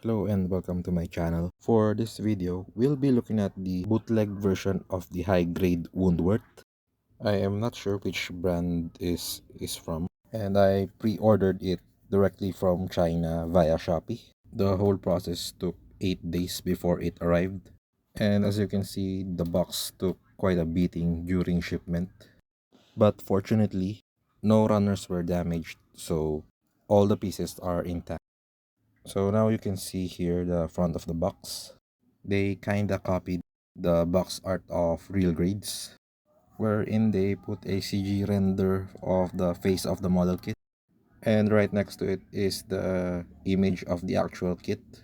Hello and welcome to my channel. For this video, we'll be looking at the bootleg version of the high-grade Woundwort. I am not sure which brand is from, and I pre-ordered it directly from China via Shopee. The whole process took 8 days before it arrived, and as you can see, the box took quite a beating during shipment. But fortunately, no runners were damaged, so all the pieces are intact. So now you can see here the front of the box. They kinda copied the box art of Real Grades, wherein they put a CG render of the face of the model kit. And right next to it is the image of the actual kit.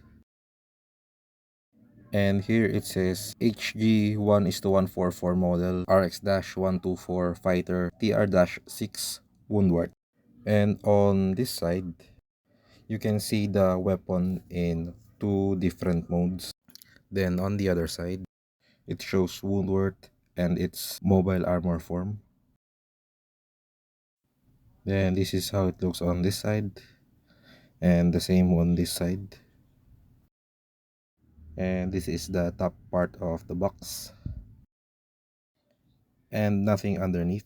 And here it says HG1:144 model RX-124 Fighter TR-6 Woundwort. And on this side, you can see the weapon in two different modes. Then on the other side, it shows Woundwort and its mobile armor form. Then this is how it looks on this side, and the same on this side. And this is the top part of the box, and nothing underneath.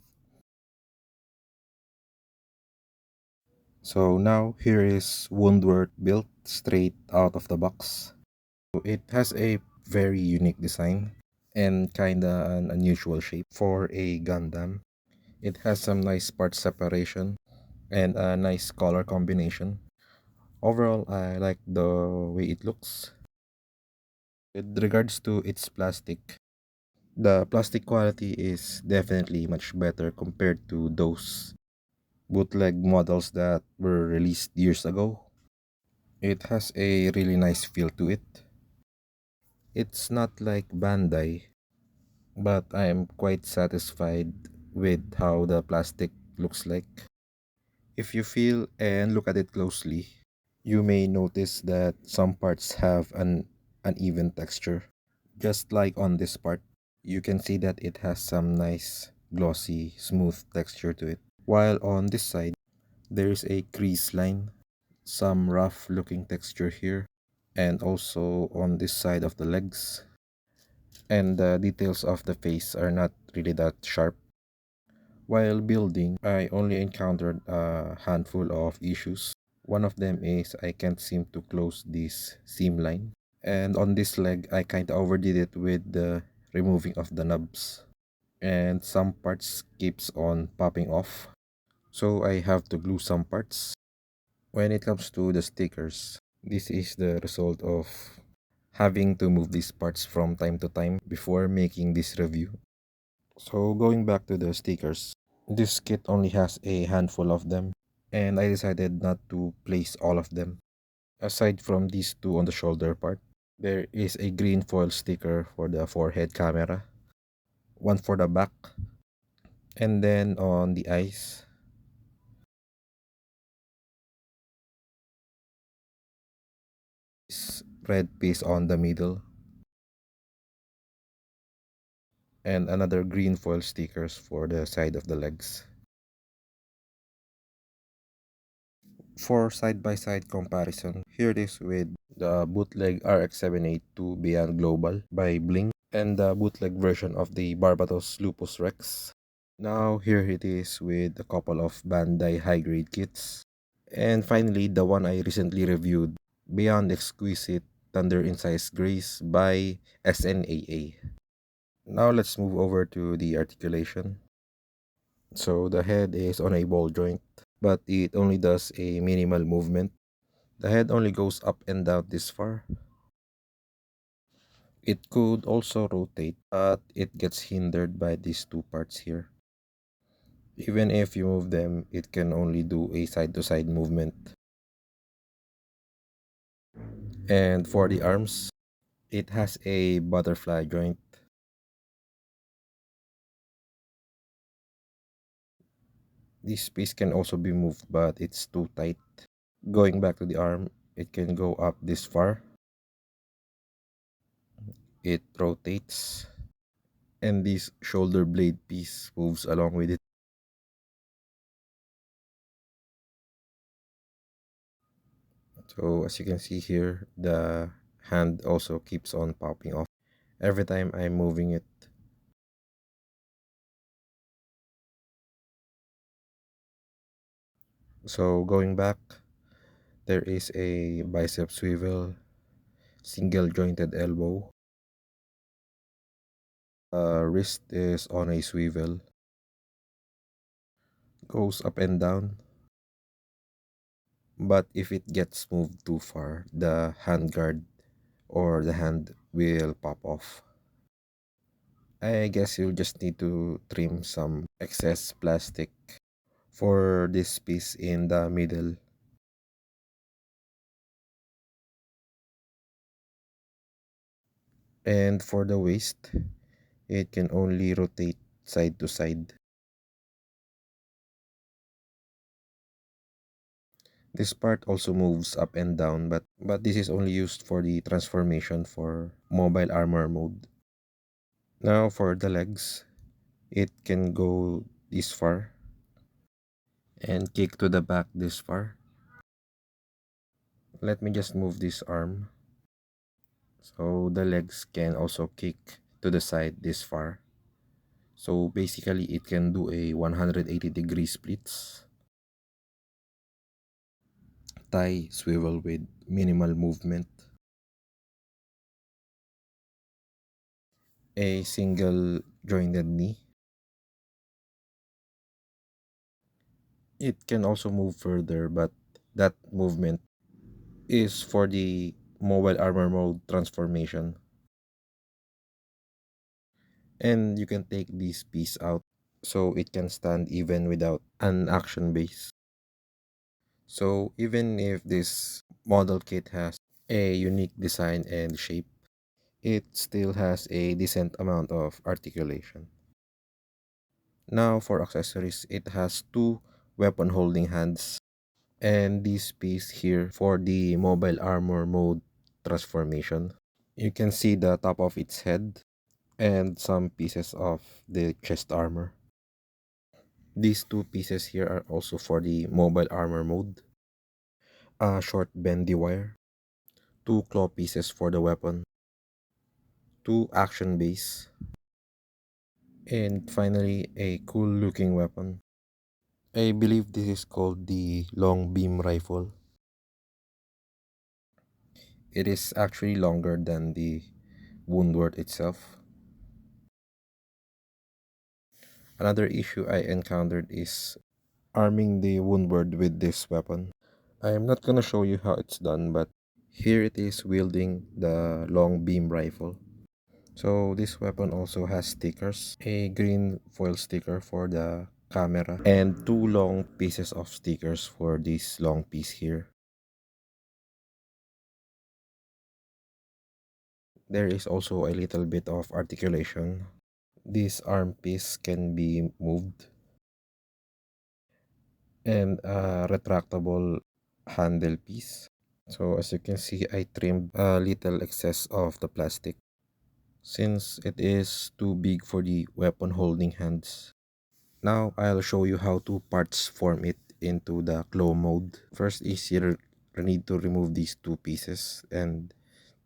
So now here is Woundwort built straight out of the box. So it has a very unique design and kinda an unusual shape for a Gundam. It has some nice part separation and a nice color combination. Overall, I like the way it looks. With regards to its plastic, the plastic quality is definitely much better compared to those bootleg models that were released years ago. It has a really nice feel to it. It's not like Bandai, but I am quite satisfied with how the plastic looks like. If you feel and look at it closely, you may notice that some parts have an uneven texture. Just like on this part, you can see that it has some nice, glossy, smooth texture to it. While on this side, there is a crease line, some rough looking texture here, and also on this side of the legs. And the details of the face are not really that sharp. While building, I only encountered a handful of issues. One of them is I can't seem to close this seam line. And on this leg, I kinda overdid it with the removing of the nubs. And some parts keeps on popping off. So I have to glue some parts. When it comes to the stickers, this is the result of having to move these parts from time to time before making this review. So going back to the stickers, this kit only has a handful of them, and I decided not to place all of them. Aside from these two on the shoulder part, there is a green foil sticker for the forehead camera, one for the back, and then on the eyes, this red piece on the middle, and another green foil stickers for the side of the legs. For side-by-side comparison, here it is with the bootleg RX-782 Beyond Global by Bling and the bootleg version of the Barbatos Lupus Rex. Now here it is with a couple of Bandai high-grade kits. And finally, the one I recently reviewed, Beyond Exquisite Thunder Incise Grace by SNAA. Now let's move over to the articulation. So the head is on a ball joint, but it only does a minimal movement. The head only goes up and down this far. It could also rotate, but it gets hindered by these two parts here. Even if you move them, it can only do a side-to-side movement. And for the arms, it has a butterfly joint. This piece can also be moved, but it's too tight. Going back to the arm, it can go up this far. It rotates, and this shoulder blade piece moves along with it. So as you can see here, the hand also keeps on popping off every time I'm moving it. So going back, there is a bicep swivel, single jointed elbow, wrist is on a swivel, goes up and down, but if it gets moved too far, the hand guard or the hand will pop off. I guess you'll just need to trim some excess plastic for this piece in the middle. And for the waist, it can only rotate side to side. This part also moves up and down, but this is only used for the transformation for mobile armor mode. Now for the legs, it can go this far and kick to the back this far. Let me just move this arm. So the legs can also kick to the side this far. So basically it can do a 180-degree splits. Thigh swivel with minimal movement. A single jointed knee. It can also move further, but that movement is for the mobile armor mode transformation. And you can take this piece out so it can stand even without an action base. So even if this model kit has a unique design and shape, it still has a decent amount of articulation. Now for accessories, it has two weapon holding hands and this piece here for the mobile armor mode transformation. You can see the top of its head and some pieces of the chest armor. These two pieces here are also for the mobile armor mode. A short bendy wire, two claw pieces for the weapon, two action base, and finally a cool looking weapon. I believe this is called the long beam rifle. It is actually longer than the Woundwort itself. Another issue I encountered is arming the Woundwort with this weapon. I am not gonna show you how it's done, but here it is wielding the long beam rifle. So this weapon also has stickers, a green foil sticker for the camera, and two long pieces of stickers for this long piece here. There is also a little bit of articulation. This arm piece can be moved and a retractable handle piece. So as you can see, I trimmed a little excess of the plastic since it is too big for the weapon holding hands. Now I'll show you how to parts form it into the claw mode. First is you need to remove these two pieces and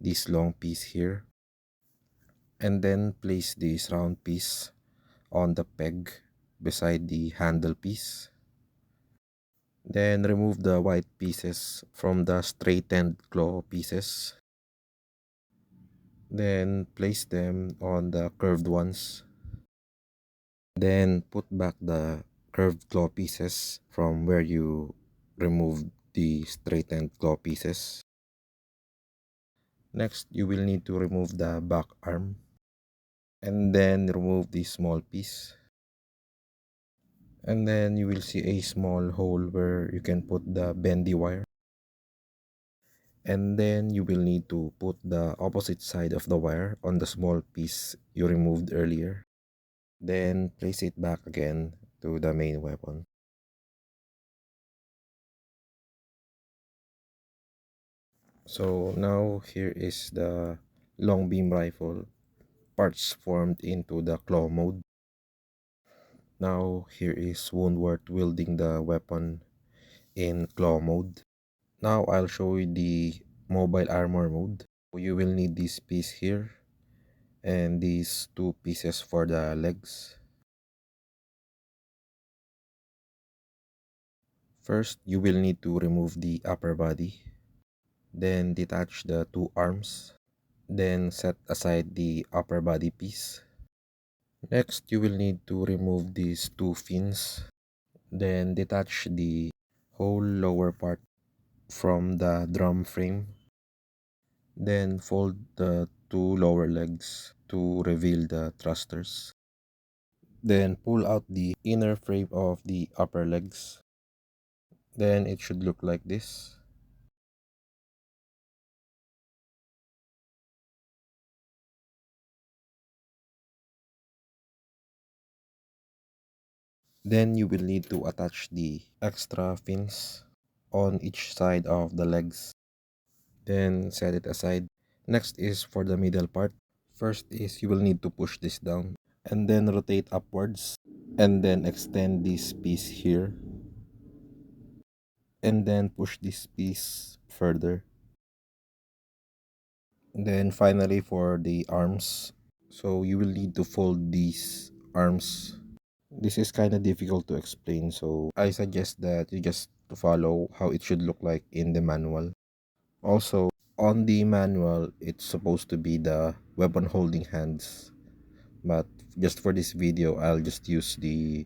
this long piece here, and then place this round piece on the peg beside the handle piece. Then remove the white pieces from the straightened claw pieces. Then place them on the curved ones. Then put back the curved claw pieces from where you removed the straightened claw pieces. Next, you will need to remove the back arm and then remove the small piece. And then you will see a small hole where you can put the bendy wire. And then you will need to put the opposite side of the wire on the small piece you removed earlier. Then place it back again to the main weapon. So now here is the long beam rifle parts formed into the claw mode. Now here is Woundwort wielding the weapon in claw mode. Now I'll show you the mobile armor mode. You will need this piece here and these two pieces for the legs. First, you will need to remove the upper body, then detach the two arms, then set aside the upper body piece. Next, you will need to remove these two fins, then detach the whole lower part from the drum frame, then fold the two lower legs to reveal the thrusters. Then pull out the inner frame of the upper legs. Then it should look like this. Then you will need to attach the extra fins on each side of the legs. Then set it aside. Next is for the middle part. First is you will need to push this down and then rotate upwards and then extend this piece here and then push this piece further. Then finally for the arms, so you will need to fold these arms. This is kind of difficult to explain, so I suggest that you just follow how it should look like in the manual. Also, on the manual, it's supposed to be the weapon holding hands, but just for this video, I'll just use the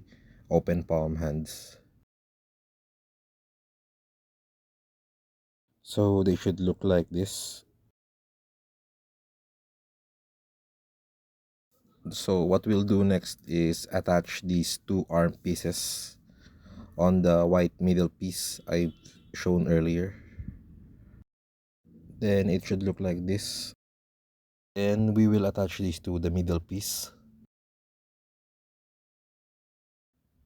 open palm hands. So they should look like this. So what we'll do next is attach these two arm pieces on the white middle piece I've shown earlier. Then it should look like this. Then we will attach these to the middle piece.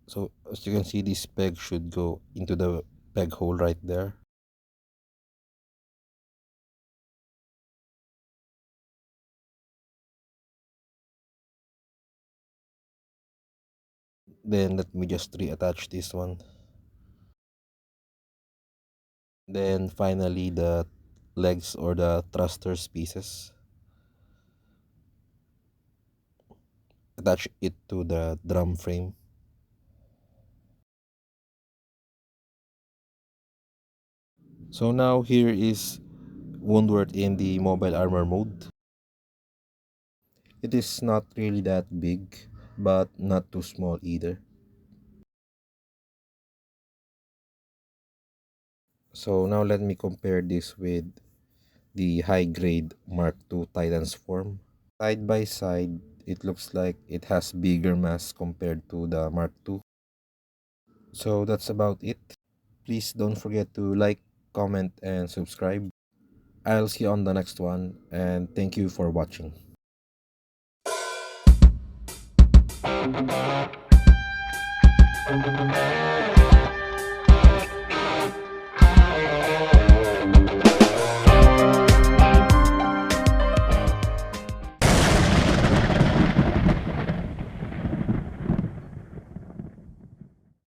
So as you can see, this peg should go into the peg hole right there. Then let me just reattach this one. Then finally the legs or the thrusters pieces. Attach it to the drum frame. So now here is Woundwort in the mobile armor mode. It is not really that big, but not too small either. So now let me compare this with the high grade Mark II Titan's form. Side by side, it looks like it has bigger mass compared to the Mark II. So that's about it. Please don't forget to like, comment, and subscribe. I'll see you on the next one, and thank you for watching.